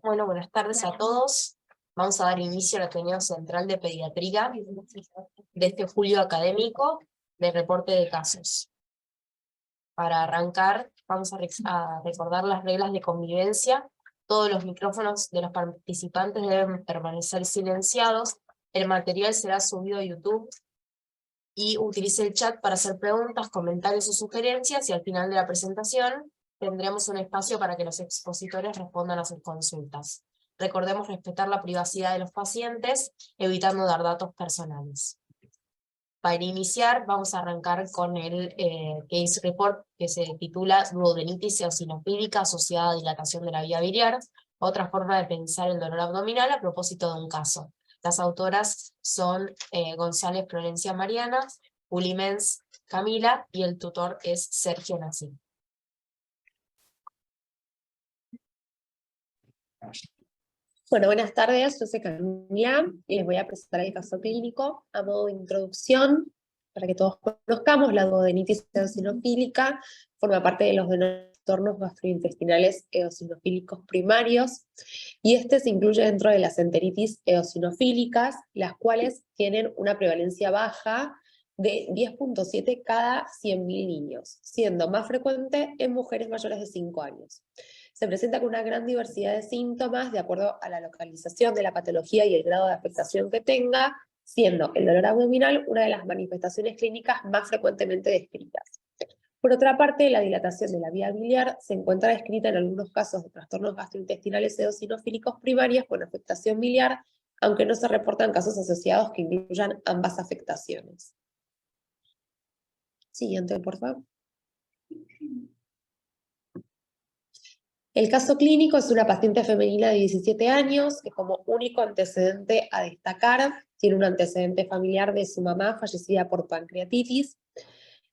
Bueno, buenas tardes a todos. Vamos a dar inicio a la reunión central de pediatría de este julio académico de reporte de casos. Para arrancar, vamos a recordar las reglas de convivencia. Todos los micrófonos de los participantes deben permanecer silenciados. El material será subido a YouTube y utilice el chat para hacer preguntas, comentarios o sugerencias, y al final de la presentación tendremos un espacio para que los expositores respondan a sus consultas. Recordemos respetar la privacidad de los pacientes, evitando dar datos personales. Para iniciar, vamos a arrancar con el case report que se titula Duodenitis eosinofílica asociada a dilatación de la vía biliar, otra forma de pensar el dolor abdominal a propósito de un caso. Las autoras son González Florencia Mariana, Ulimens Camila, y el tutor es Sergio Nací. Bueno, buenas tardes, yo soy Camila y les voy a presentar el caso clínico a modo de introducción para que todos conozcamos. La duodenitis eosinofílica forma parte de los trastornos gastrointestinales eosinofílicos primarios y este se incluye dentro de las enteritis eosinofílicas, las cuales tienen una prevalencia baja de 10.7 cada 100.000 niños, siendo más frecuente en mujeres mayores de 5 años. Se presenta con una gran diversidad de síntomas de acuerdo a la localización de la patología y el grado de afectación que tenga, siendo el dolor abdominal una de las manifestaciones clínicas más frecuentemente descritas. Por otra parte, la dilatación de la vía biliar se encuentra descrita en algunos casos de trastornos gastrointestinales eosinofílicos primarios con afectación biliar, aunque no se reportan casos asociados que incluyan ambas afectaciones. Siguiente, por favor. El caso clínico es una paciente femenina de 17 años que, como único antecedente a destacar, tiene un antecedente familiar de su mamá fallecida por pancreatitis.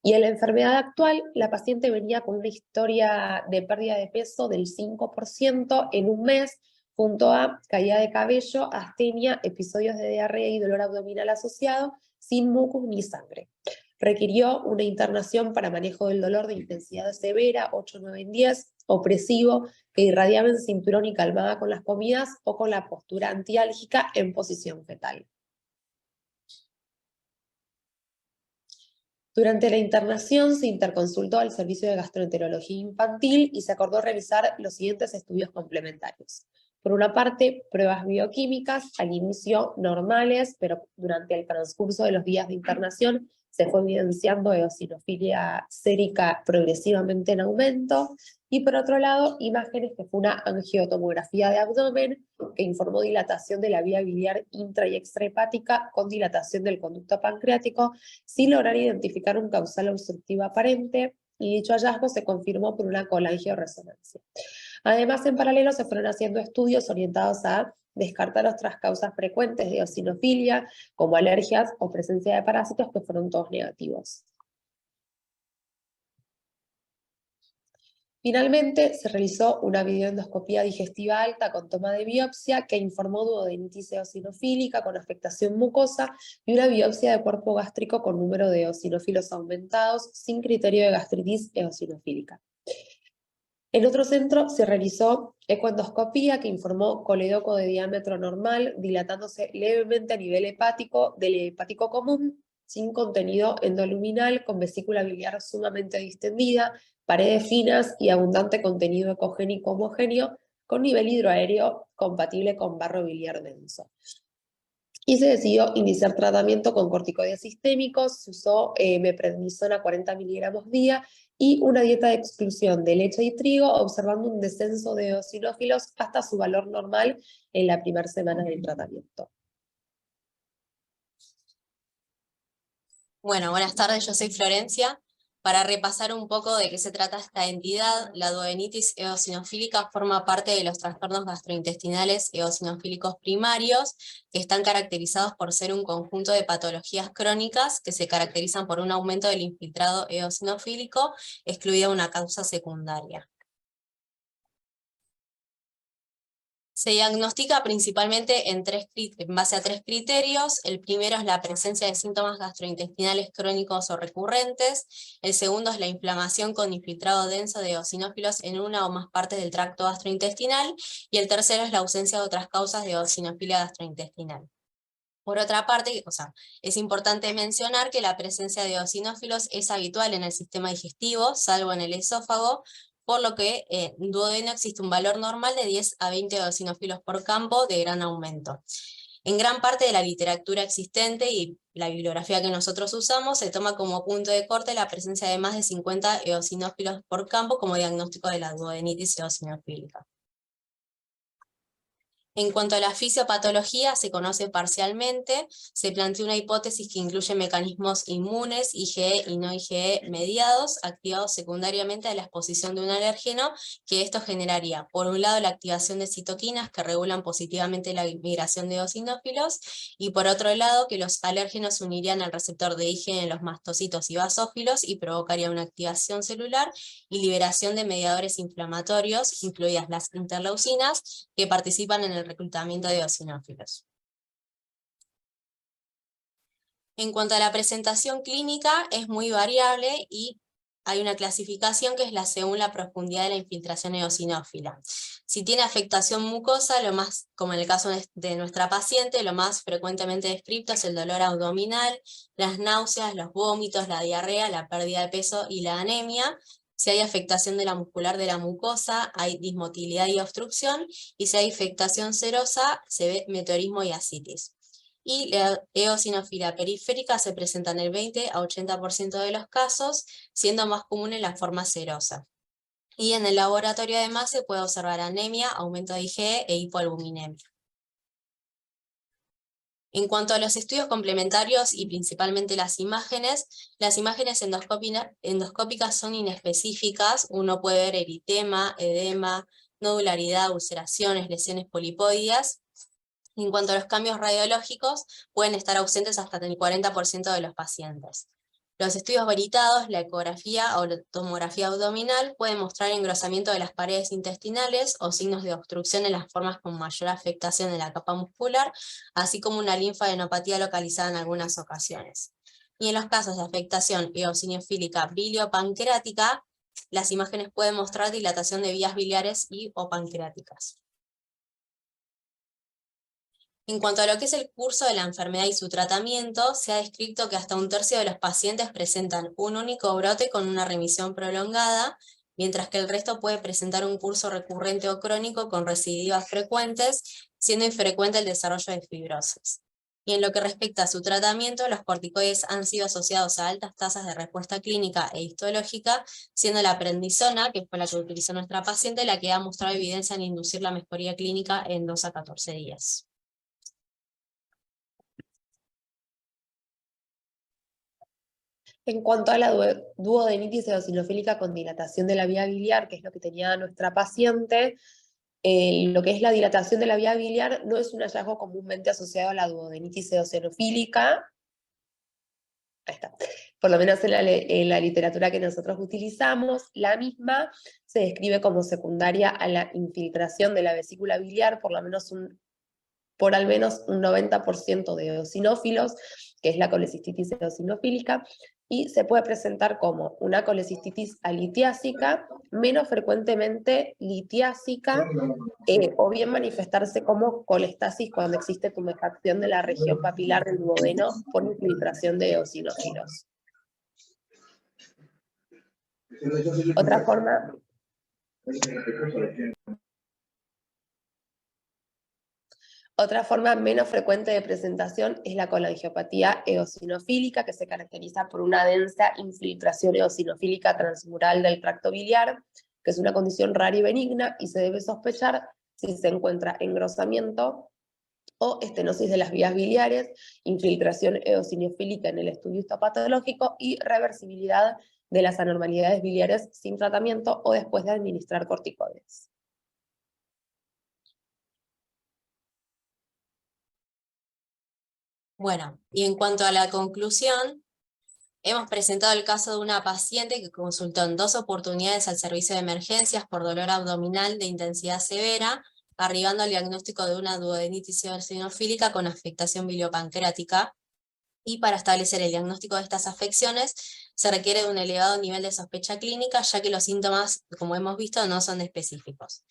Y en la enfermedad actual, la paciente venía con una historia de pérdida de peso del 5% en un mes, junto a caída de cabello, astenia, episodios de diarrea y dolor abdominal asociado, sin mucus ni sangre. Requirió una internación para manejo del dolor de intensidad severa, 8, 9 en 10, opresivo, que irradiaba en cinturón y calmaba con las comidas o con la postura antiálgica en posición fetal. Durante la internación se interconsultó al Servicio de Gastroenterología Infantil y se acordó realizar los siguientes estudios complementarios. Por una parte, pruebas bioquímicas, al inicio normales, pero durante el transcurso de los días de internación se fue evidenciando eosinofilia sérica progresivamente en aumento, y por otro lado, imágenes que fue una angiotomografía de abdomen que informó dilatación de la vía biliar intra y extrahepática con dilatación del conducto pancreático, sin lograr identificar un causal obstructivo aparente, y dicho hallazgo se confirmó por una colangioresonancia. Además, en paralelo se fueron haciendo estudios orientados a descartar otras causas frecuentes de eosinofilia, como alergias o presencia de parásitos, que fueron todos negativos. Finalmente, se realizó una videoendoscopía digestiva alta con toma de biopsia que informó duodenitis eosinofílica con afectación mucosa y una biopsia de cuerpo gástrico con número de eosinófilos aumentados sin criterio de gastritis eosinofílica. En otro centro se realizó ecoendoscopía que informó coledoco de diámetro normal, dilatándose levemente a nivel hepático del hepático común, sin contenido endoluminal, con vesícula biliar sumamente distendida, paredes finas y abundante contenido ecogénico homogéneo, con nivel hidroaéreo compatible con barro biliar denso. Y se decidió iniciar tratamiento con corticoides sistémicos, se usó meprednisona 40 miligramos día y una dieta de exclusión de leche y trigo, observando un descenso de eosinófilos hasta su valor normal en la primera semana del tratamiento. Bueno, buenas tardes, yo soy Florencia. Para repasar un poco de qué se trata esta entidad, la duodenitis eosinofílica forma parte de los trastornos gastrointestinales eosinofílicos primarios, que están caracterizados por ser un conjunto de patologías crónicas que se caracterizan por un aumento del infiltrado eosinofílico, excluida una causa secundaria. Se diagnostica principalmente en base a 3 criterios. El primero es la presencia de síntomas gastrointestinales crónicos o recurrentes. El segundo es la inflamación con infiltrado denso de eosinófilos en una o más partes del tracto gastrointestinal. Y el tercero es la ausencia de otras causas de eosinofilia gastrointestinal. Por otra parte, es importante mencionar que la presencia de eosinófilos es habitual en el sistema digestivo, salvo en el esófago, por lo que en duodeno existe un valor normal de 10 a 20 eosinófilos por campo de gran aumento. En gran parte de la literatura existente y la bibliografía que nosotros usamos, se toma como punto de corte la presencia de más de 50 eosinófilos por campo como diagnóstico de la duodenitis eosinofílica. En cuanto a la fisiopatología, se conoce parcialmente. Se plantea una hipótesis que incluye mecanismos inmunes, IgE y no IgE mediados, activados secundariamente a la exposición de un alérgeno, que esto generaría, por un lado, la activación de citoquinas que regulan positivamente la migración de eosinófilos, y por otro lado, que los alérgenos se unirían al receptor de IgE en los mastocitos y basófilos y provocaría una activación celular y liberación de mediadores inflamatorios, incluidas las interleucinas, que participan en el reclutamiento de eosinófilos. En cuanto a la presentación clínica, es muy variable y hay una clasificación que es la según la profundidad de la infiltración eosinófila. Si tiene afectación mucosa, como en el caso de nuestra paciente, lo más frecuentemente descrito es el dolor abdominal, las náuseas, los vómitos, la diarrea, la pérdida de peso y la anemia. Si hay afectación de la muscular de la mucosa, hay dismotilidad y obstrucción, y si hay afectación serosa, se ve meteorismo y ascitis. Y la eosinofila periférica se presenta en el 20 a 80% de los casos, siendo más común en la forma serosa. Y en el laboratorio además se puede observar anemia, aumento de IgE e hipoalbuminemia. En cuanto a los estudios complementarios y principalmente las imágenes endoscópicas son inespecíficas. Uno puede ver eritema, edema, nodularidad, ulceraciones, lesiones polipoideas. En cuanto a los cambios radiológicos, pueden estar ausentes hasta el 40% de los pacientes. Los estudios veritados, la ecografía o la tomografía abdominal pueden mostrar engrosamiento de las paredes intestinales o signos de obstrucción en las formas con mayor afectación de la capa muscular, así como una linfadenopatía localizada en algunas ocasiones. Y en los casos de afectación eosinofílica biliopancreática, las imágenes pueden mostrar dilatación de vías biliares o pancreáticas. En cuanto a lo que es el curso de la enfermedad y su tratamiento, se ha descrito que hasta un tercio de los pacientes presentan un único brote con una remisión prolongada, mientras que el resto puede presentar un curso recurrente o crónico con recidivas frecuentes, siendo infrecuente el desarrollo de fibrosis. Y en lo que respecta a su tratamiento, los corticoides han sido asociados a altas tasas de respuesta clínica e histológica, siendo la prednisona, que fue la que utilizó nuestra paciente, la que ha mostrado evidencia en inducir la mejoría clínica en 2 a 14 días. En cuanto a la duodenitis eosinofílica con dilatación de la vía biliar, que es lo que tenía nuestra paciente, lo que es la dilatación de la vía biliar no es un hallazgo comúnmente asociado a la duodenitis eosinofílica. Ahí está. Por lo menos en la literatura que nosotros utilizamos, la misma se describe como secundaria a la infiltración de la vesícula biliar por al menos un 90% de eosinófilos, que es la colecistitis eosinofílica, y se puede presentar como una colecistitis alitiásica, menos frecuentemente litiásica, o bien manifestarse como colestasis cuando existe tumefacción de la región papilar del duodeno por infiltración de eosinófilos. Otra forma menos frecuente de presentación es la colangiopatía eosinofílica, que se caracteriza por una densa infiltración eosinofílica transmural del tracto biliar, que es una condición rara y benigna, y se debe sospechar si se encuentra engrosamiento o estenosis de las vías biliares, infiltración eosinofílica en el estudio histopatológico y reversibilidad de las anormalidades biliares sin tratamiento o después de administrar corticoides. Bueno, y en cuanto a la conclusión, hemos presentado el caso de una paciente que consultó en 2 oportunidades al servicio de emergencias por dolor abdominal de intensidad severa, arribando al diagnóstico de una duodenitis eosinofílica con afectación biliopancreática, y para establecer el diagnóstico de estas afecciones se requiere de un elevado nivel de sospecha clínica, ya que los síntomas, como hemos visto, no son específicos.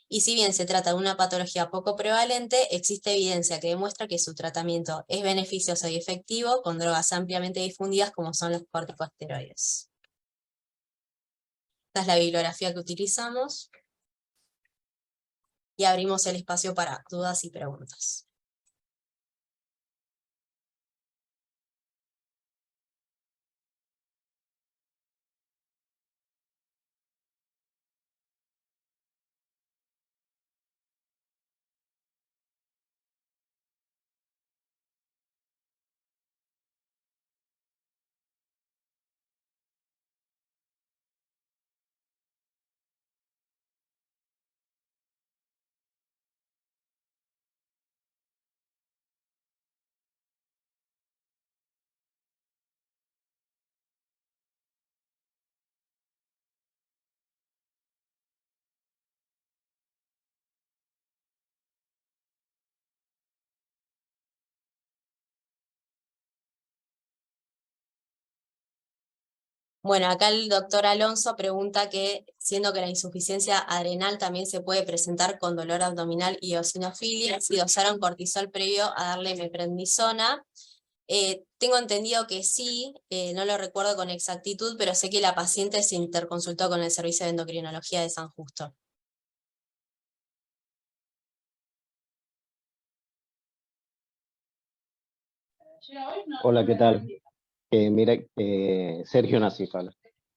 Y si bien se trata de una patología poco prevalente, existe evidencia que demuestra que su tratamiento es beneficioso y efectivo con drogas ampliamente difundidas como son los corticosteroides. Esta es la bibliografía que utilizamos. Y abrimos el espacio para dudas y preguntas. Bueno, acá el doctor Alonso pregunta que, siendo que la insuficiencia adrenal también se puede presentar con dolor abdominal y eosinofilia, si dosaron cortisol previo a darle meprednisona. Tengo entendido que sí, no lo recuerdo con exactitud, pero sé que la paciente se interconsultó con el Servicio de Endocrinología de San Justo. Hola, ¿qué tal? Mira, Sergio Nacifala.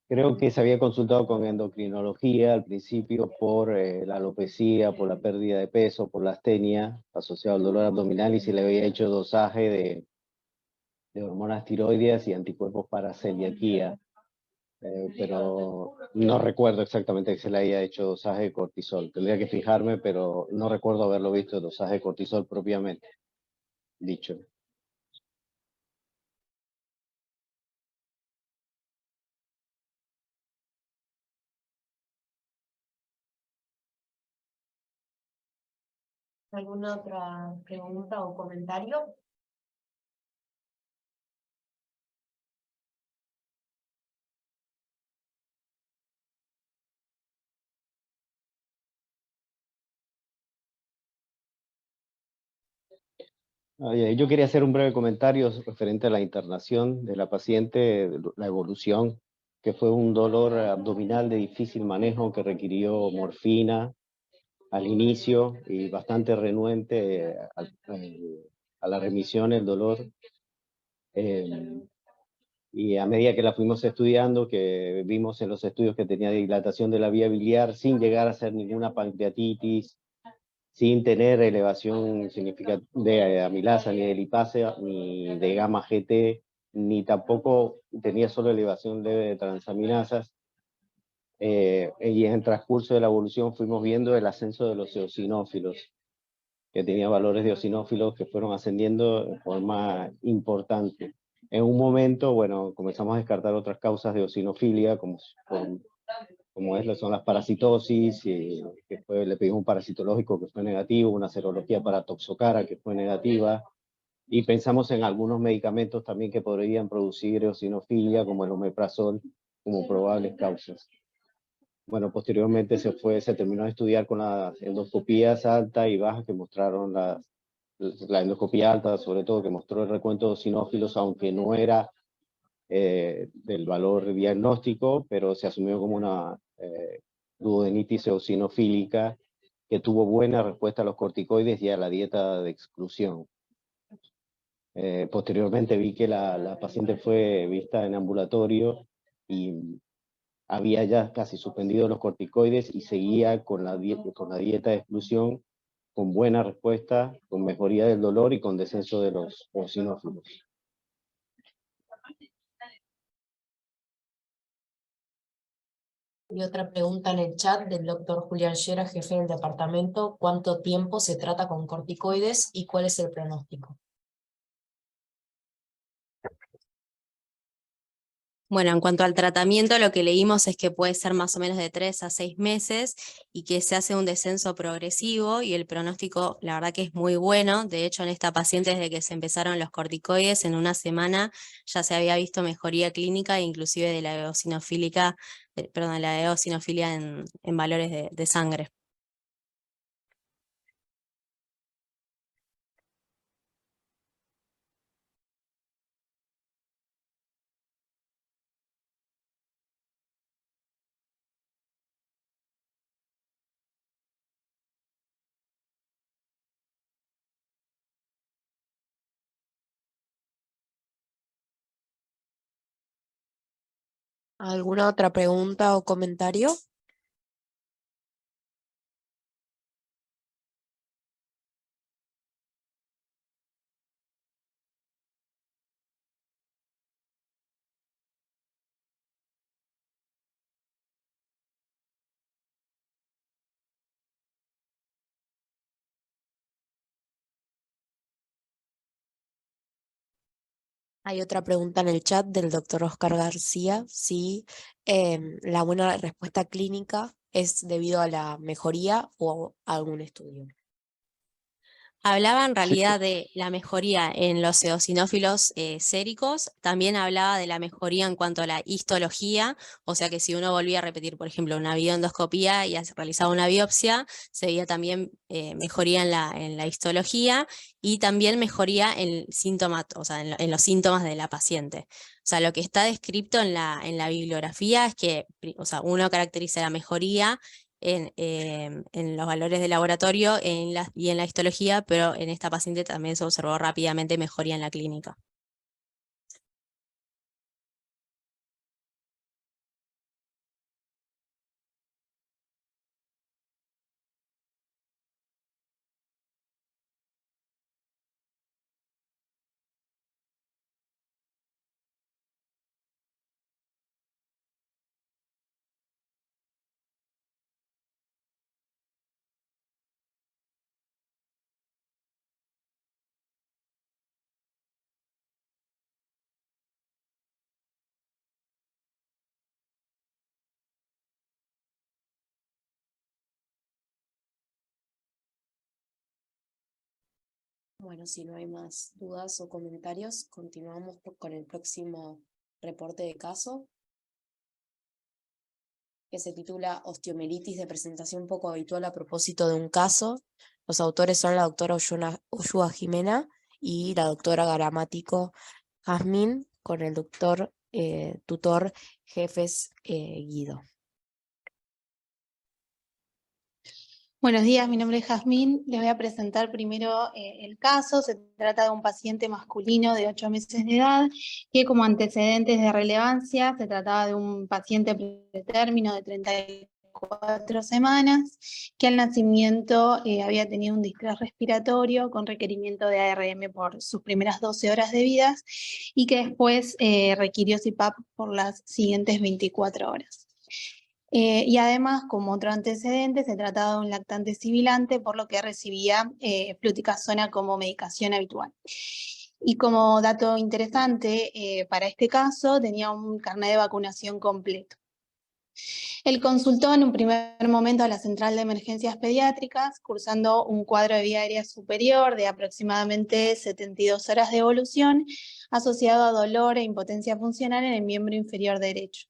Creo que se había consultado con endocrinología al principio por la alopecia, por la pérdida de peso, por la astenia asociada al dolor abdominal y se le había hecho dosaje de hormonas tiroideas y anticuerpos para celiaquía. Pero no recuerdo exactamente que se le haya hecho dosaje de cortisol. Tendría que fijarme, pero no recuerdo haberlo visto dosaje de cortisol propiamente dicho. ¿Alguna otra pregunta o comentario? Yo quería hacer un breve comentario referente a la internación de la paciente, la evolución, que fue un dolor abdominal de difícil manejo que requirió morfina al inicio y bastante renuente a la remisión, el dolor. Y a medida que la fuimos estudiando, que vimos en los estudios que tenía dilatación de la vía biliar sin llegar a ser ninguna pancreatitis, sin tener elevación significativa de amilasa, ni de lipasa, ni de gamma GT, ni tampoco tenía solo elevación leve de transaminasas. Y en el transcurso de la evolución fuimos viendo el ascenso de los eosinófilos, que tenía valores de eosinófilos que fueron ascendiendo de forma importante. En un momento, bueno, comenzamos a descartar otras causas de eosinofilia, como son las parasitosis, y le pedimos un parasitológico que fue negativo, una serología para toxocara que fue negativa, y pensamos en algunos medicamentos también que podrían producir eosinofilia, como el omeprazol, como probables causas. Bueno, posteriormente se terminó de estudiar con las endoscopías alta y baja que mostraron la endoscopía alta, sobre todo, que mostró el recuento de eosinófilos, aunque no era del valor diagnóstico, pero se asumió como una duodenitis eosinofílica que tuvo buena respuesta a los corticoides y a la dieta de exclusión. Posteriormente vi que la paciente fue vista en ambulatorio y había ya casi suspendido los corticoides y seguía con la dieta de exclusión con buena respuesta, con mejoría del dolor y con descenso de los eosinófilos. Y otra pregunta en el chat del doctor Julián Llera, jefe del departamento: ¿cuánto tiempo se trata con corticoides y cuál es el pronóstico? Bueno, en cuanto al tratamiento, lo que leímos es que puede ser más o menos de 3 a 6 meses y que se hace un descenso progresivo y el pronóstico, la verdad que es muy bueno. De hecho, en esta paciente, desde que se empezaron los corticoides, en una semana ya se había visto mejoría clínica, inclusive de la la eosinofilia en valores de sangre. ¿Alguna otra pregunta o comentario? Hay otra pregunta en el chat del doctor Oscar García, si la buena respuesta clínica es debido a la mejoría o a algún estudio. Hablaba en Sí, realidad de la mejoría en los eosinófilos séricos, también hablaba de la mejoría en cuanto a la histología, o sea que si uno volvía a repetir, por ejemplo, una bioendoscopía y realizaba una biopsia, se veía también mejoría en la histología y también mejoría en síntomas, o sea, en los síntomas de la paciente. O sea, lo que está descrito en la bibliografía es que, o sea, uno caracteriza la mejoría en los valores de laboratorio y en la histología, pero en esta paciente también se observó rápidamente mejoría en la clínica. Bueno, si no hay más dudas o comentarios, continuamos con el próximo reporte de caso, que se titula Osteomielitis de presentación poco habitual a propósito de un caso. Los autores son la doctora Ushua Jimena y la doctora Gramático Jazmín, con el doctor tutor Jefes Guido. Buenos días, mi nombre es Jazmín. Les voy a presentar primero el caso. Se trata de un paciente masculino de 8 meses de edad que, como antecedentes de relevancia, se trataba de un paciente pretérmino de 34 semanas que al nacimiento había tenido un distrés respiratorio con requerimiento de ARM por sus primeras 12 horas de vida y que después requirió CPAP por las siguientes 24 horas. Y además, como otro antecedente, se trataba de un lactante sibilante, por lo que recibía fluticasona como medicación habitual. Y como dato interesante para este caso, tenía un carnet de vacunación completo. Él consultó en un primer momento a la Central de Emergencias Pediátricas, cursando un cuadro de vía aérea superior de aproximadamente 72 horas de evolución, asociado a dolor e impotencia funcional en el miembro inferior derecho.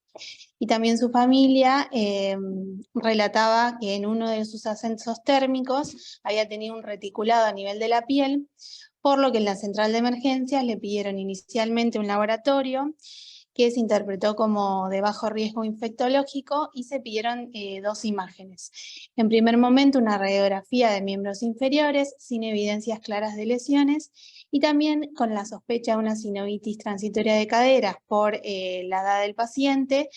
Y también su familia relataba que en uno de sus ascensos térmicos había tenido un reticulado a nivel de la piel, por lo que en la central de emergencias le pidieron inicialmente un laboratorio que se interpretó como de bajo riesgo infectológico y se pidieron 2 imágenes. En primer momento, una radiografía de miembros inferiores sin evidencias claras de lesiones y también con la sospecha de una sinovitis transitoria de caderas por la edad del paciente,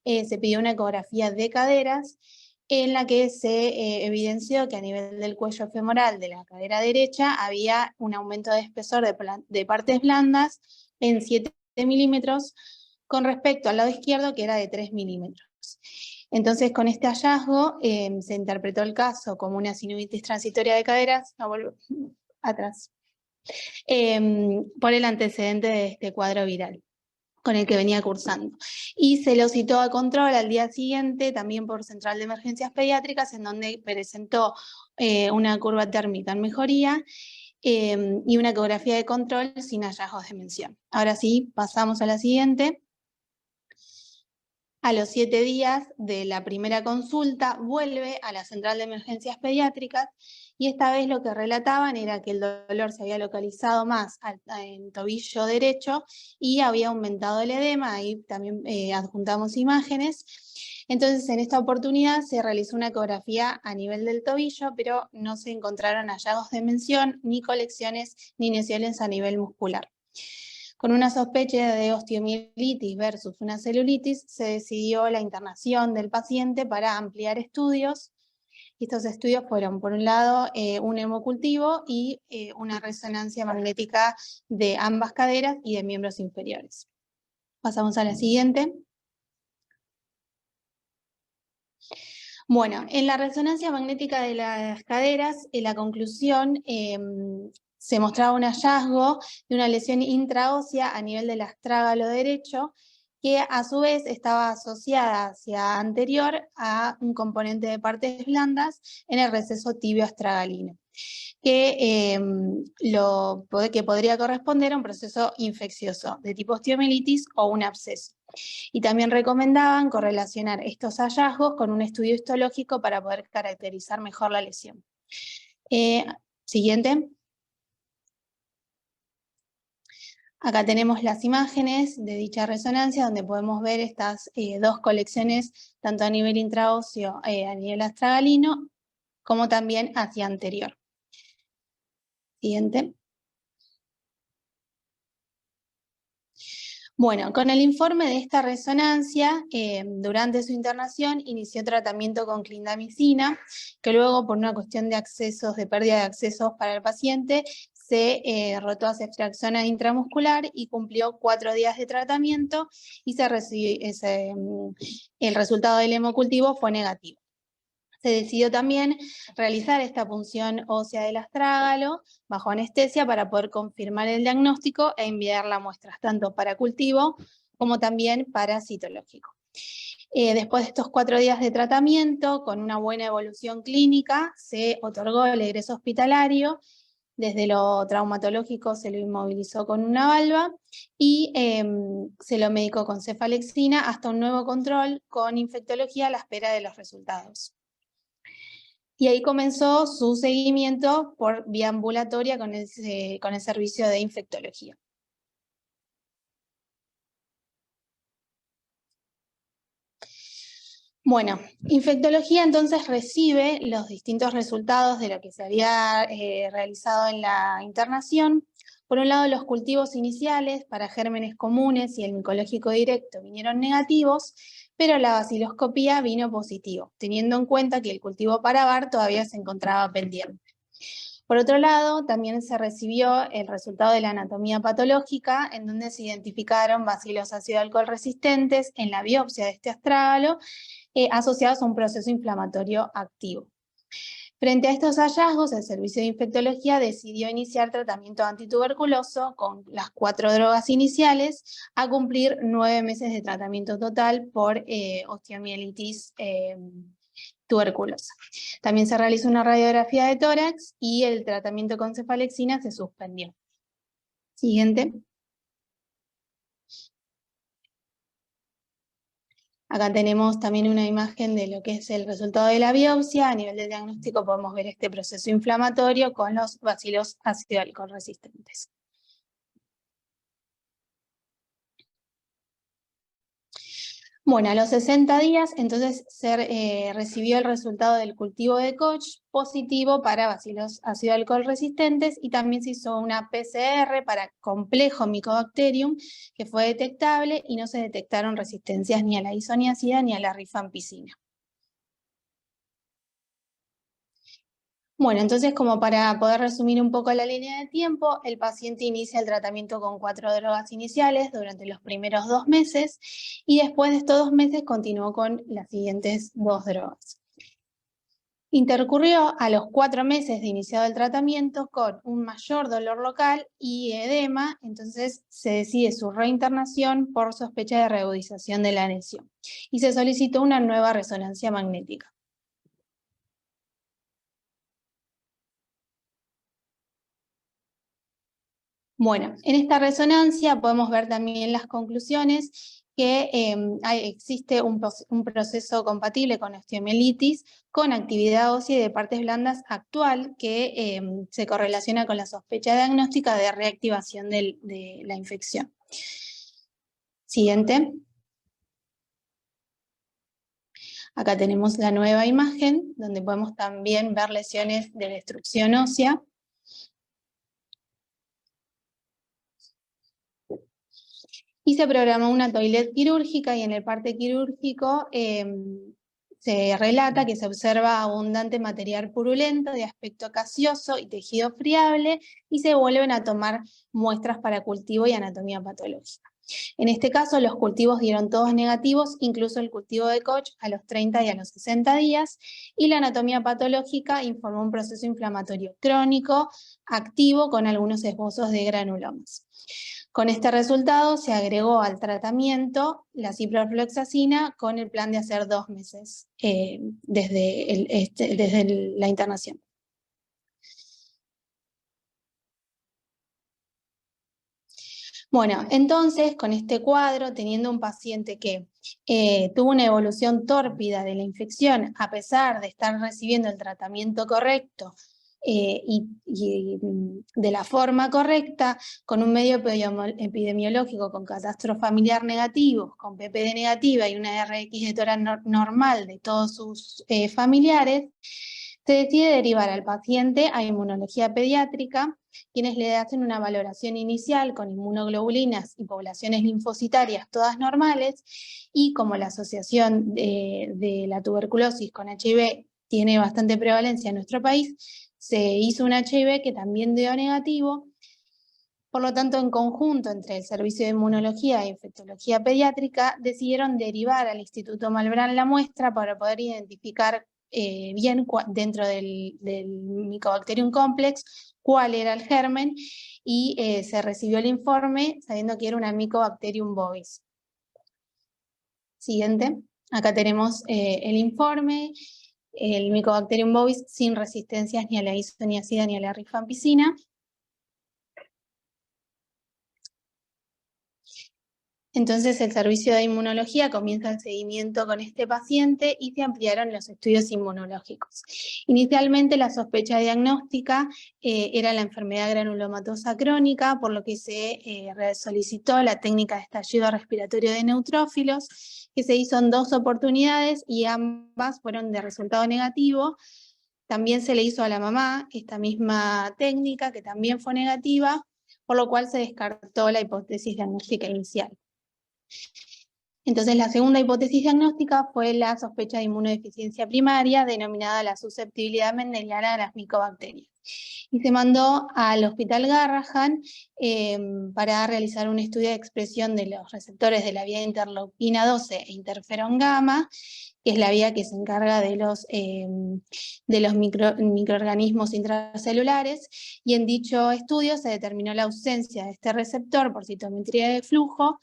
se pidió una ecografía de caderas en la que se evidenció que a nivel del cuello femoral de la cadera derecha había un aumento de espesor de partes blandas en 7 milímetros con respecto al lado izquierdo que era de 3 milímetros. Entonces, con este hallazgo se interpretó el caso como una sinovitis transitoria de caderas, atrás, por el antecedente de este cuadro viral. con el que venía cursando. Y se lo citó a control al día siguiente, también por Central de Emergencias Pediátricas, en donde presentó una curva térmica en mejoría y una ecografía de control sin hallazgos de mención. Ahora sí, pasamos a la siguiente. A los 7 días de la primera consulta, vuelve a la Central de Emergencias Pediátricas y esta vez lo que relataban era que el dolor se había localizado más en tobillo derecho y había aumentado el edema, ahí también adjuntamos imágenes. Entonces, en esta oportunidad se realizó una ecografía a nivel del tobillo, pero no se encontraron hallazgos de mención, ni colecciones, ni lesiones a nivel muscular. Con una sospecha de osteomielitis versus una celulitis, se decidió la internación del paciente para ampliar estudios. Estos estudios fueron, por un lado, un hemocultivo y una resonancia magnética de ambas caderas y de miembros inferiores. Pasamos a la siguiente. Bueno, en la resonancia magnética de las caderas, la conclusión se mostraba un hallazgo de una lesión intraósea a nivel del astrágalo derecho, que a su vez estaba asociada hacia anterior a un componente de partes blandas en el receso tibio astragalino, que podría corresponder a un proceso infeccioso de tipo osteomielitis o un absceso. Y también recomendaban correlacionar estos hallazgos con un estudio histológico para poder caracterizar mejor la lesión. Siguiente. Acá tenemos las imágenes de dicha resonancia, donde podemos ver estas dos colecciones, tanto a nivel intraóseo, a nivel astragalino, como también hacia anterior. Siguiente. Bueno, con el informe de esta resonancia, durante su internación inició tratamiento con clindamicina, que luego por una cuestión de accesos, de pérdida de accesos para el paciente, se rotó hacia eftraxona intramuscular y cumplió 4 días de tratamiento y el resultado del hemocultivo fue negativo. Se decidió también realizar esta punción ósea del astrágalo bajo anestesia para poder confirmar el diagnóstico e enviar las muestras tanto para cultivo como también para citológico. Después de estos 4 días de tratamiento, con una buena evolución clínica, se otorgó el egreso hospitalario. Desde lo traumatológico se lo inmovilizó con una valva y se lo medicó con cefalexina hasta un nuevo control con infectología a la espera de los resultados. Y ahí comenzó su seguimiento por vía ambulatoria con el servicio de infectología. Bueno, infectología entonces recibe los distintos resultados de lo que se había realizado en la internación. Por un lado, los cultivos iniciales para gérmenes comunes y el micológico directo vinieron negativos, pero la baciloscopía vino positivo, teniendo en cuenta que el cultivo para VAR todavía se encontraba pendiente. Por otro lado, también se recibió el resultado de la anatomía patológica, en donde se identificaron bacilos ácido alcohol resistentes en la biopsia de este astrágalo, asociados a un proceso inflamatorio activo. Frente a estos hallazgos, el Servicio de Infectología decidió iniciar tratamiento antituberculoso con las 4 drogas iniciales a cumplir 9 meses de tratamiento total por osteomielitis tuberculosa. También se realizó una radiografía de tórax y el tratamiento con cefalexina se suspendió. Siguiente. Acá tenemos también una imagen de lo que es el resultado de la biopsia. A nivel de diagnóstico podemos ver este proceso inflamatorio con los bacilos ácido alcohol resistentes. Bueno, a los 60 días, entonces se recibió el resultado del cultivo de Koch positivo para bacilos ácido alcohol resistentes y también se hizo una PCR para complejo Mycobacterium que fue detectable y no se detectaron resistencias ni a la isoniazida ni a la rifampicina. Bueno, entonces como para poder resumir un poco la línea de tiempo, el paciente inicia el tratamiento con 4 drogas iniciales durante los primeros 2 meses y después de estos 2 meses continuó con las siguientes 2 drogas. Intercurrió a los 4 meses de iniciado el tratamiento con un mayor dolor local y edema, entonces se decide su reinternación por sospecha de reagudización de la lesión y se solicitó una nueva resonancia magnética. Bueno, en esta resonancia podemos ver también las conclusiones que existe un proceso compatible con osteomielitis, con actividad ósea y de partes blandas actual que se correlaciona con la sospecha diagnóstica de reactivación de la infección. Siguiente. Acá tenemos la nueva imagen, donde podemos también ver lesiones de destrucción ósea. Y se programó una toilet quirúrgica y en el parte quirúrgico se relata que se observa abundante material purulento de aspecto gaseoso y tejido friable y se vuelven a tomar muestras para cultivo y anatomía patológica. En este caso los cultivos dieron todos negativos, incluso el cultivo de Koch a los 30 y a los 60 días, y la anatomía patológica informó un proceso inflamatorio crónico activo con algunos esbozos de granulomas. Con este resultado se agregó al tratamiento la ciprofloxacina con el plan de hacer 2 meses desde la internación. Bueno, entonces con este cuadro, teniendo un paciente que tuvo una evolución tórpida de la infección a pesar de estar recibiendo el tratamiento correcto, y de la forma correcta, con un medio epidemiológico con catastro familiar negativo, con PPD negativa y una RX de tórax normal de todos sus familiares, se decide derivar al paciente a inmunología pediátrica, quienes le hacen una valoración inicial con inmunoglobulinas y poblaciones linfocitarias todas normales, y como la asociación de la tuberculosis con HIV tiene bastante prevalencia en nuestro país, se hizo un HIV que también dio negativo. Por lo tanto, en conjunto entre el Servicio de Inmunología e Infectología Pediátrica, decidieron derivar al Instituto Malbrán la muestra para poder identificar bien dentro del Mycobacterium complex cuál era el germen, y se recibió el informe sabiendo que era una Mycobacterium bovis. Siguiente. Acá tenemos el informe. El Mycobacterium bovis sin resistencias ni a la isoniazida ni a la rifampicina. Entonces el servicio de inmunología comienza el seguimiento con este paciente y se ampliaron los estudios inmunológicos. Inicialmente la sospecha diagnóstica era la enfermedad granulomatosa crónica, por lo que se solicitó la técnica de estallido respiratorio de neutrófilos, que se hizo en 2 oportunidades y ambas fueron de resultado negativo. También se le hizo a la mamá esta misma técnica, que también fue negativa, por lo cual se descartó la hipótesis diagnóstica inicial. Entonces la segunda hipótesis diagnóstica fue la sospecha de inmunodeficiencia primaria, denominada la susceptibilidad mendeliana a las micobacterias. Y se mandó al Hospital Garrahan para realizar un estudio de expresión de los receptores de la vía interleuquina 12 e interferón gamma, que es la vía que se encarga de los microorganismos intracelulares, y en dicho estudio se determinó la ausencia de este receptor por citometría de flujo,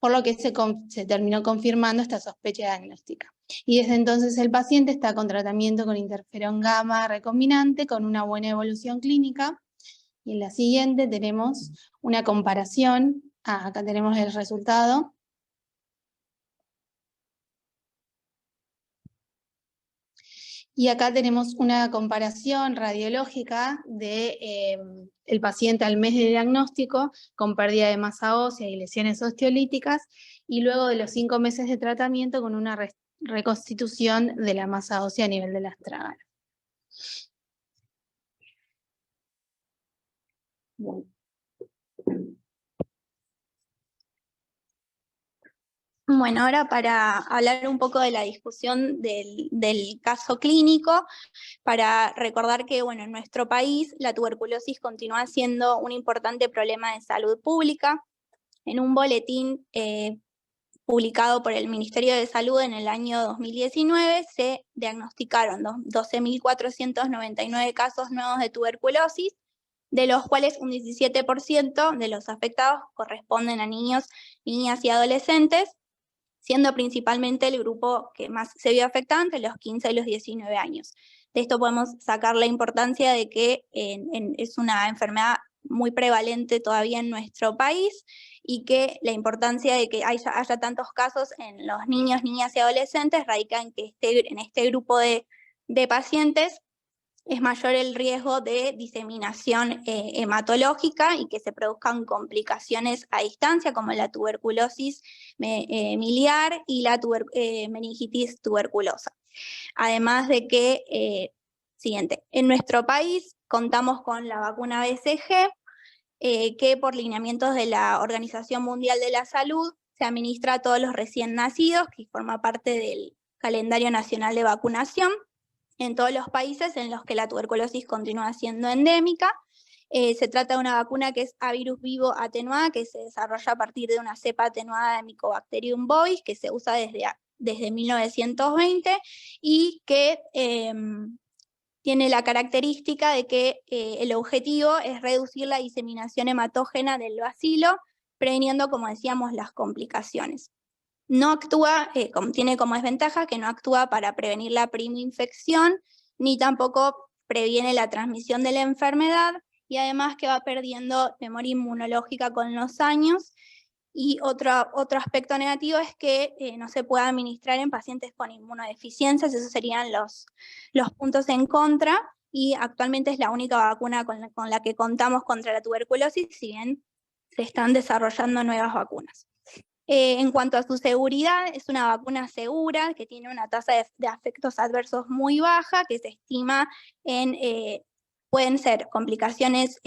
por lo que se terminó confirmando esta sospecha diagnóstica. Y desde entonces el paciente está con tratamiento con interferón gamma recombinante con una buena evolución clínica. Y en la siguiente tenemos una comparación. Acá tenemos el resultado. Y acá tenemos una comparación radiológica de el paciente al mes de diagnóstico con pérdida de masa ósea y lesiones osteolíticas, y luego de los 5 meses de tratamiento con una reconstitución de la masa ósea a nivel del astragal. Bueno. Bueno, ahora para hablar un poco de la discusión del caso clínico, para recordar que bueno, en nuestro país la tuberculosis continúa siendo un importante problema de salud pública. En un boletín publicado por el Ministerio de Salud en el año 2019, se diagnosticaron 12.499 casos nuevos de tuberculosis, de los cuales un 17% de los afectados corresponden a niños, niñas y adolescentes, siendo principalmente el grupo que más se vio afectado entre los 15 y los 19 años. De esto podemos sacar la importancia de que es una enfermedad muy prevalente todavía en nuestro país y que la importancia de que haya tantos casos en los niños, niñas y adolescentes radica en que en este grupo de pacientes es mayor el riesgo de diseminación hematológica y que se produzcan complicaciones a distancia como la tuberculosis miliar y la meningitis tuberculosa. Además de que, en nuestro país contamos con la vacuna BCG, que por lineamientos de la Organización Mundial de la Salud se administra a todos los recién nacidos, que forma parte del calendario nacional de vacunación en todos los países en los que la tuberculosis continúa siendo endémica. Se trata de una vacuna que es a virus vivo atenuada, que se desarrolla a partir de una cepa atenuada de Mycobacterium bovis, que se usa desde 1920 y que tiene la característica de que el objetivo es reducir la diseminación hematógena del bacilo, previniendo, como decíamos, las complicaciones. No actúa, tiene como desventaja que no actúa para prevenir la primoinfección, ni tampoco previene la transmisión de la enfermedad, y además que va perdiendo memoria inmunológica con los años. Y otro aspecto negativo es que no se puede administrar en pacientes con inmunodeficiencias, esos serían los puntos en contra, y actualmente es la única vacuna con la que contamos contra la tuberculosis, si bien se están desarrollando nuevas vacunas. En cuanto a su seguridad, es una vacuna segura, que tiene una tasa de efectos adversos muy baja, que se estima pueden ser complicaciones,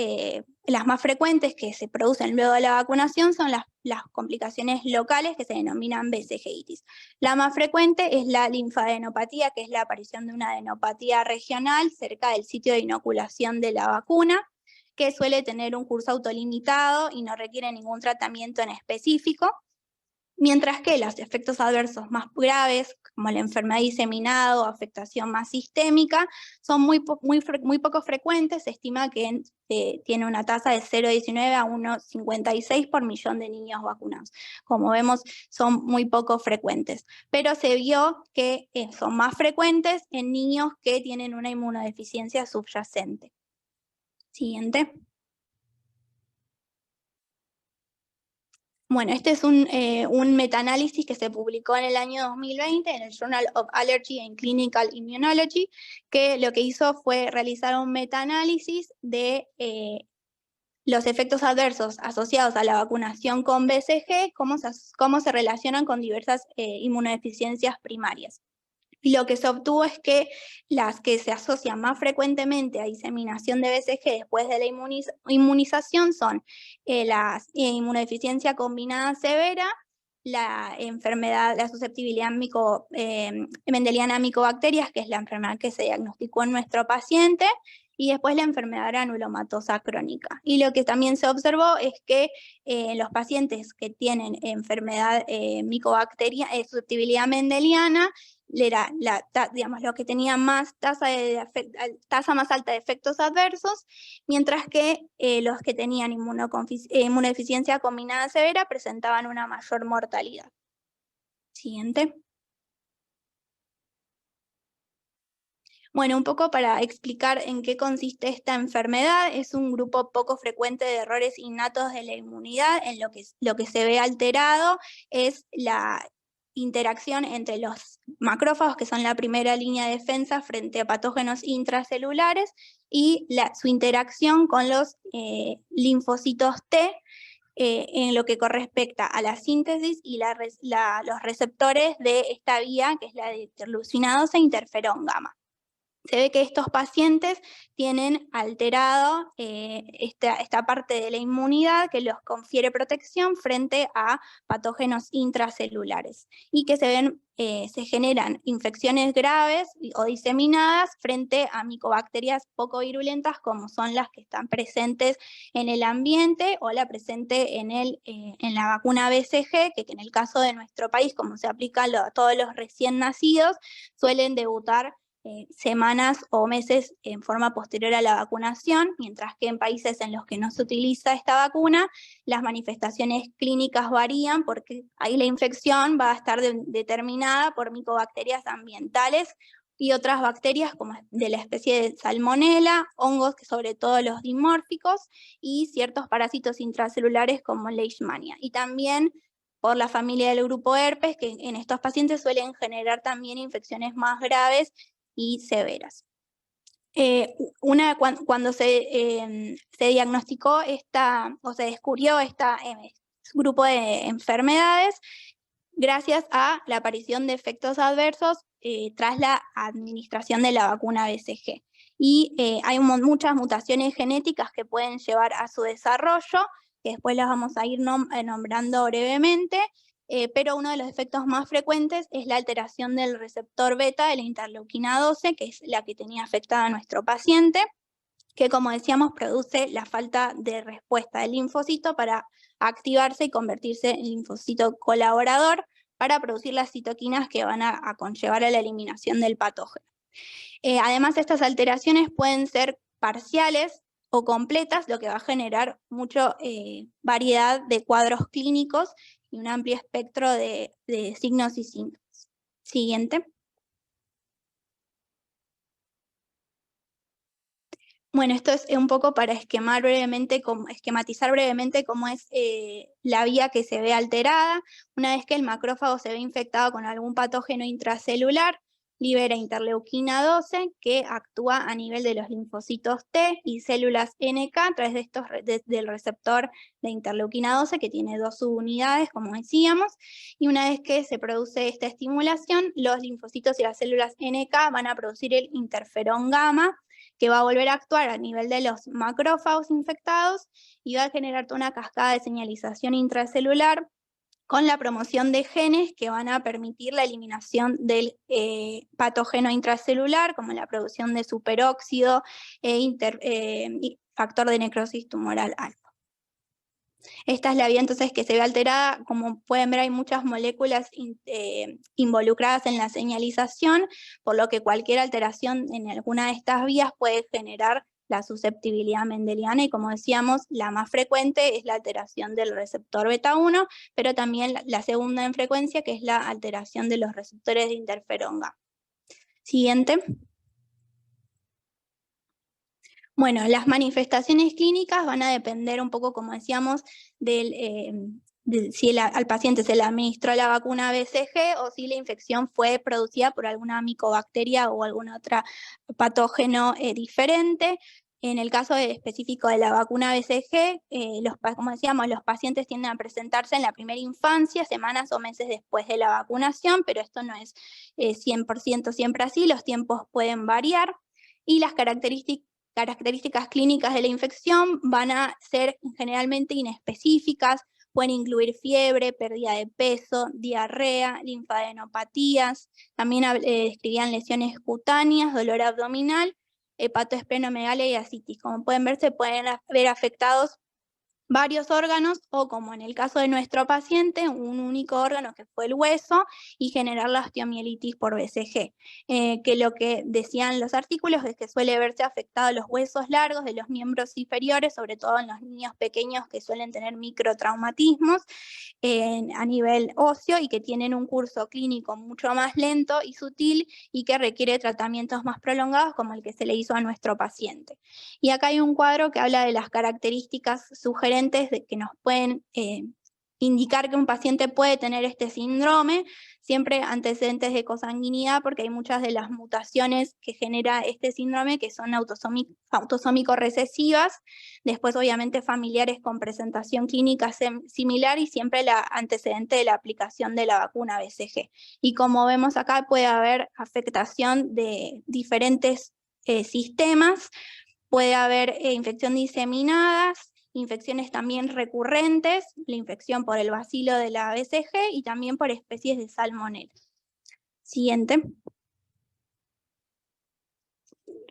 las más frecuentes que se producen luego de la vacunación son las complicaciones locales que se denominan BCGitis. La más frecuente es la linfadenopatía, que es la aparición de una adenopatía regional cerca del sitio de inoculación de la vacuna, que suele tener un curso autolimitado y no requiere ningún tratamiento en específico. Mientras que los efectos adversos más graves, como la enfermedad diseminada o afectación más sistémica, son muy poco frecuentes. Se estima que tiene una tasa de 0,19 a 1,56 por millón de niños vacunados. Como vemos, son muy poco frecuentes. Pero se vio que son más frecuentes en niños que tienen una inmunodeficiencia subyacente. Siguiente. Bueno, este es un metaanálisis que se publicó en el año 2020 en el Journal of Allergy and Clinical Immunology, que lo que hizo fue realizar un metaanálisis de los efectos adversos asociados a la vacunación con BCG, cómo se relacionan con diversas inmunodeficiencias primarias. Y lo que se obtuvo es que las que se asocian más frecuentemente a diseminación de BCG después de la inmunización son la inmunodeficiencia combinada severa, la susceptibilidad mendeliana a micobacterias, que es la enfermedad que se diagnosticó en nuestro paciente, y después la enfermedad granulomatosa crónica. Y lo que también se observó es que los pacientes que tienen enfermedad susceptibilidad mendeliana, era lo que tenía más tasa más alta de efectos adversos, mientras que los que tenían inmunodeficiencia combinada severa presentaban una mayor mortalidad. Siguiente. Bueno, un poco para explicar en qué consiste esta enfermedad, es un grupo poco frecuente de errores innatos de la inmunidad. En lo que se ve alterado es la interacción entre los macrófagos, que son la primera línea de defensa frente a patógenos intracelulares, y su interacción con los linfocitos T, en lo que correspecta a la síntesis y los receptores de esta vía, que es la de interleucina 2 e interferón gamma. se ve que estos pacientes tienen alterado esta parte de la inmunidad que los confiere protección frente a patógenos intracelulares y que se generan infecciones graves o diseminadas frente a micobacterias poco virulentas como son las que están presentes en el ambiente o la presente en la vacuna BCG, que en el caso de nuestro país, como se aplica a todos los recién nacidos, suelen debutar semanas o meses en forma posterior a la vacunación, mientras que en países en los que no se utiliza esta vacuna, las manifestaciones clínicas varían porque ahí la infección va a estar determinada por micobacterias ambientales y otras bacterias como de la especie de Salmonella, hongos, que sobre todo los dimórficos, y ciertos parásitos intracelulares como Leishmania. Y también por la familia del grupo herpes, que en estos pacientes suelen generar también infecciones más graves y severas. Cuando se diagnosticó o se descubrió este grupo de enfermedades, gracias a la aparición de efectos adversos tras la administración de la vacuna BCG. Y hay muchas mutaciones genéticas que pueden llevar a su desarrollo, que después las vamos a ir nombrando brevemente, pero uno de los efectos más frecuentes es la alteración del receptor beta de la interleuquina 12, que es la que tenía afectada a nuestro paciente, que como decíamos produce la falta de respuesta del linfocito para activarse y convertirse en linfocito colaborador para producir las citoquinas que van a conllevar a la eliminación del patógeno. Además, estas alteraciones pueden ser parciales o completas, lo que va a generar mucha variedad de cuadros clínicos y un amplio espectro de signos y síntomas. Siguiente. Bueno, esto es un poco para esquematizar brevemente cómo es la vía que se ve alterada. Una vez que el macrófago se ve infectado con algún patógeno intracelular, libera interleuquina 12, que actúa a nivel de los linfocitos T y células NK a través del receptor de interleuquina 12, que tiene 2 subunidades, como decíamos, y una vez que se produce esta estimulación, los linfocitos y las células NK van a producir el interferón gamma, que va a volver a actuar a nivel de los macrófagos infectados y va a generar toda una cascada de señalización intracelular con la promoción de genes que van a permitir la eliminación del patógeno intracelular, como la producción de superóxido y factor de necrosis tumoral alfa. Esta es la vía entonces que se ve alterada. Como pueden ver, hay muchas moléculas involucradas en la señalización, por lo que cualquier alteración en alguna de estas vías puede generar la susceptibilidad mendeliana, y como decíamos, la más frecuente es la alteración del receptor beta 1, pero también la segunda en frecuencia, que es la alteración de los receptores de interferón gamma. Siguiente. Bueno, las manifestaciones clínicas van a depender un poco, como decíamos, si al paciente se le administró la vacuna BCG o si la infección fue producida por alguna micobacteria o algún otro patógeno diferente. En el caso específico de la vacuna BCG, como decíamos, los pacientes tienden a presentarse en la primera infancia, semanas o meses después de la vacunación, pero esto no es 100% siempre así, los tiempos pueden variar, y las características clínicas de la infección van a ser generalmente inespecíficas, pueden incluir fiebre, pérdida de peso, diarrea, linfadenopatías, también describían lesiones cutáneas, dolor abdominal, hepatoesplenomegalia y ascitis. Como pueden ver, se pueden ver afectados varios órganos o, como en el caso de nuestro paciente, un único órgano que fue el hueso, y generar la osteomielitis por BCG, que lo que decían los artículos es que suele verse afectado los huesos largos de los miembros inferiores, sobre todo en los niños pequeños que suelen tener microtraumatismos a nivel óseo y que tienen un curso clínico mucho más lento y sutil y que requiere tratamientos más prolongados, como el que se le hizo a nuestro paciente. Y acá hay un cuadro que habla de las características sugerentes que nos pueden indicar que un paciente puede tener este síndrome, siempre antecedentes de cosanguinidad, porque hay muchas de las mutaciones que genera este síndrome que son autosómico-recesivas, después obviamente familiares con presentación clínica similar y siempre el antecedente de la aplicación de la vacuna BCG. Y como vemos acá, puede haber afectación de diferentes sistemas. Puede haber infección diseminadas, infecciones también recurrentes, la infección por el bacilo de la BCG y también por especies de salmonela. Siguiente.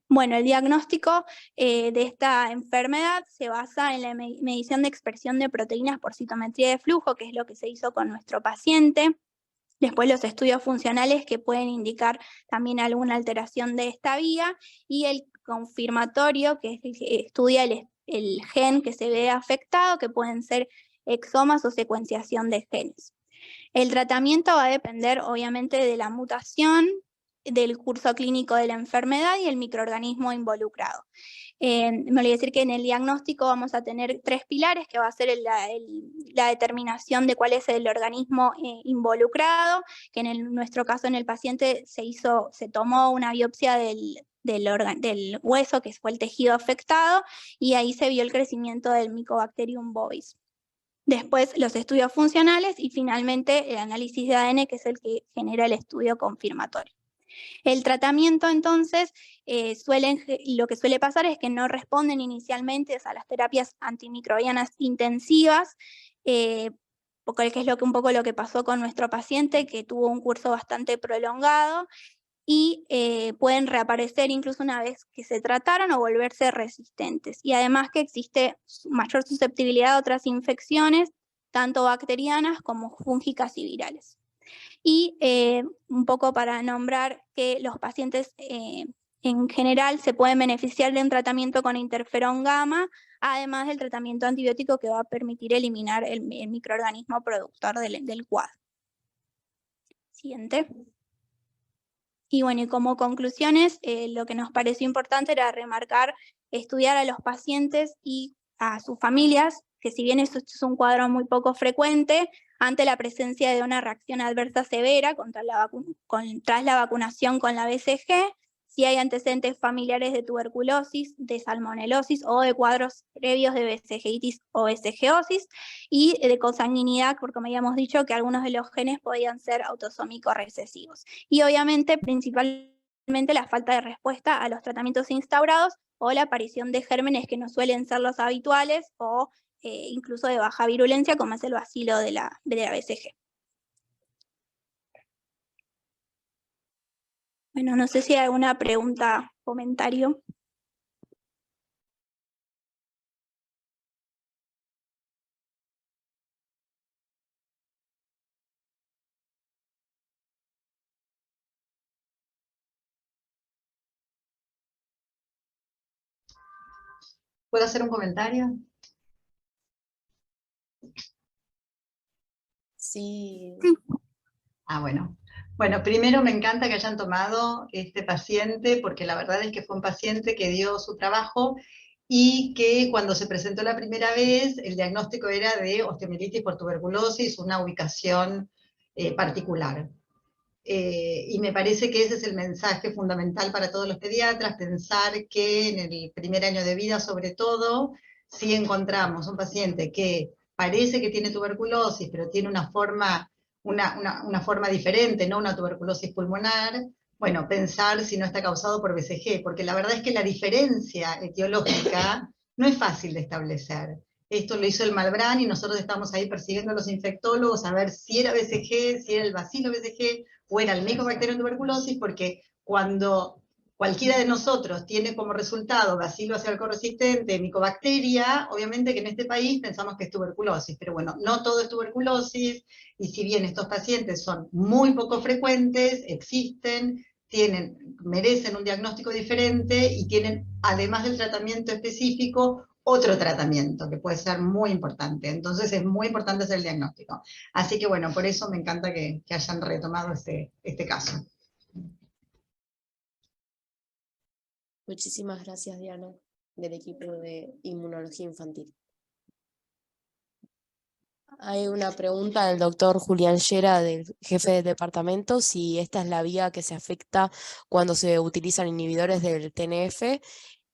Bueno, el diagnóstico de esta enfermedad se basa en la medición de expresión de proteínas por citometría de flujo, que es lo que se hizo con nuestro paciente. Después los estudios funcionales que pueden indicar también alguna alteración de esta vía, y el confirmatorio, que es el que estudia el gen que se ve afectado, que pueden ser exomas o secuenciación de genes. El tratamiento va a depender obviamente de la mutación, del curso clínico de la enfermedad y el microorganismo involucrado. Me olvidé decir que en el diagnóstico vamos a tener 3 pilares, que va a ser la determinación de cuál es el organismo involucrado, que en nuestro caso en el paciente se tomó una biopsia del hueso, que fue el tejido afectado, y ahí se vio el crecimiento del Mycobacterium bovis. Después los estudios funcionales y finalmente el análisis de ADN, que es el que genera el estudio confirmatorio. El tratamiento entonces, lo que suele pasar es que no responden inicialmente a las terapias antimicrobianas intensivas, porque es un poco lo que pasó con nuestro paciente, que tuvo un curso bastante prolongado, y pueden reaparecer incluso una vez que se trataron o volverse resistentes. Y además que existe mayor susceptibilidad a otras infecciones, tanto bacterianas como fúngicas y virales. Y un poco para nombrar que los pacientes en general se pueden beneficiar de un tratamiento con interferón gamma, además del tratamiento antibiótico que va a permitir eliminar el microorganismo productor del cuadro. Siguiente. Y bueno, y como conclusiones, lo que nos pareció importante era remarcar, estudiar a los pacientes y a sus familias, que si bien esto es un cuadro muy poco frecuente, ante la presencia de una reacción adversa severa tras la vacunación con la BCG, si hay antecedentes familiares de tuberculosis, de salmonelosis o de cuadros previos de BCGitis o BCGosis, y de consanguinidad, porque como habíamos dicho que algunos de los genes podían ser autosómicos recesivos. Y obviamente, principalmente, la falta de respuesta a los tratamientos instaurados o la aparición de gérmenes que no suelen ser los habituales o incluso de baja virulencia, como es el bacilo de la BCG. Bueno, no sé si hay alguna pregunta o comentario. ¿Puedo hacer un comentario? Sí. Bueno. Bueno, primero me encanta que hayan tomado este paciente, porque la verdad es que fue un paciente que dio su trabajo y que cuando se presentó la primera vez, el diagnóstico era de osteomielitis por tuberculosis, una ubicación particular. Y me parece que ese es el mensaje fundamental para todos los pediatras, pensar que en el primer año de vida, sobre todo, si encontramos un paciente que parece que tiene tuberculosis, pero tiene una forma diferente, no una tuberculosis pulmonar, bueno, pensar si no está causado por BCG, porque la verdad es que la diferencia etiológica no es fácil de establecer. Esto lo hizo el Malbrán y nosotros estamos ahí persiguiendo a los infectólogos a ver si era BCG, si era el bacilo BCG o era el Mycobacterium tuberculosis, porque cuando cualquiera de nosotros tiene como resultado bacilo acidoalcoholresistente, micobacteria, obviamente que en este país pensamos que es tuberculosis, pero bueno, no todo es tuberculosis, y si bien estos pacientes son muy poco frecuentes, existen, merecen un diagnóstico diferente y tienen, además del tratamiento específico, otro tratamiento que puede ser muy importante. Entonces es muy importante hacer el diagnóstico. Así que bueno, por eso me encanta que hayan retomado este caso. Muchísimas gracias, Diana, del equipo de Inmunología Infantil. Hay una pregunta del doctor Julián Llera, del jefe del departamento, si esta es la vía que se afecta cuando se utilizan inhibidores del TNF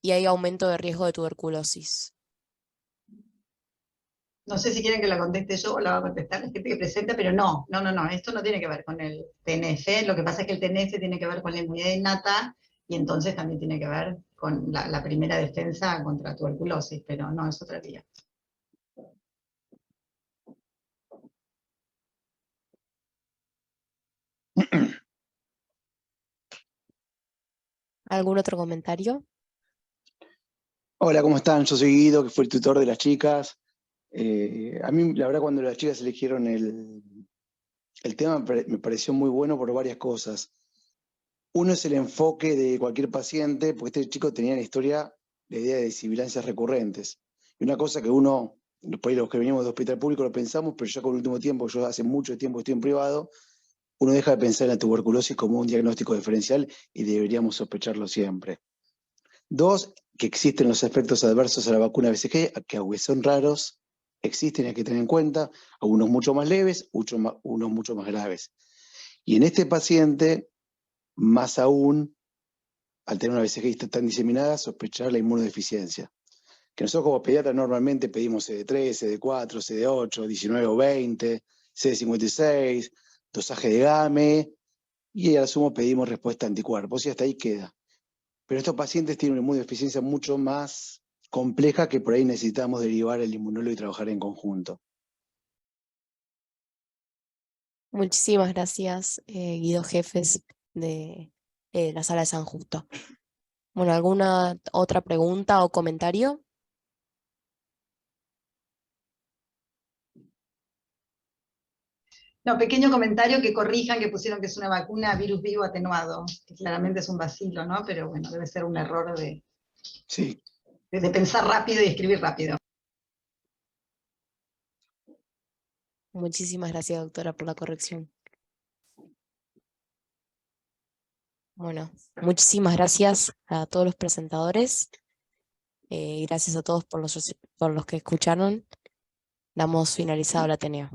y hay aumento de riesgo de tuberculosis. No sé si quieren que la conteste yo o la va a contestar la gente que presenta, pero no, esto no tiene que ver con el TNF, lo que pasa es que el TNF tiene que ver con la inmunidad innata y entonces también tiene que ver con la primera defensa contra tuberculosis, pero no, es otra vía. ¿Algún otro comentario? Hola, ¿cómo están? Yo soy Guido, que fue el tutor de las chicas. A mí, la verdad, cuando las chicas eligieron el tema, me pareció muy bueno por varias cosas. Uno es el enfoque de cualquier paciente, porque este chico tenía en la historia la idea de sibilancias recurrentes. Y una cosa que uno, por ahí los que venimos de hospital público lo pensamos, pero ya con el último tiempo, yo hace mucho tiempo estoy en privado, uno deja de pensar en la tuberculosis como un diagnóstico diferencial y deberíamos sospecharlo siempre. Dos, que existen los efectos adversos a la vacuna BCG, que aunque son raros, existen y hay que tener en cuenta, algunos mucho más leves, unos mucho más graves. Y en este paciente, más aún, al tener una BCG tan diseminada, sospechar la inmunodeficiencia. Que nosotros como pediatras normalmente pedimos CD3, CD4, CD8, 19 o 20, CD56, dosaje de GAME, y al sumo pedimos respuesta a anticuerpos, y hasta ahí queda. Pero estos pacientes tienen una inmunodeficiencia mucho más compleja que por ahí necesitamos derivar el inmunólogo y trabajar en conjunto. Muchísimas gracias, Guido Jefes de la Sala de San Justo. Bueno, ¿alguna otra pregunta o comentario? No, pequeño comentario que corrijan, que pusieron que es una vacuna virus vivo atenuado, que claramente es un bacilo, ¿no? Pero bueno, debe ser un error Sí. de pensar rápido y escribir rápido. Muchísimas gracias, doctora, por la corrección. Bueno, muchísimas gracias a todos los presentadores. Gracias a todos por los que escucharon. Damos finalizado el Ateneo.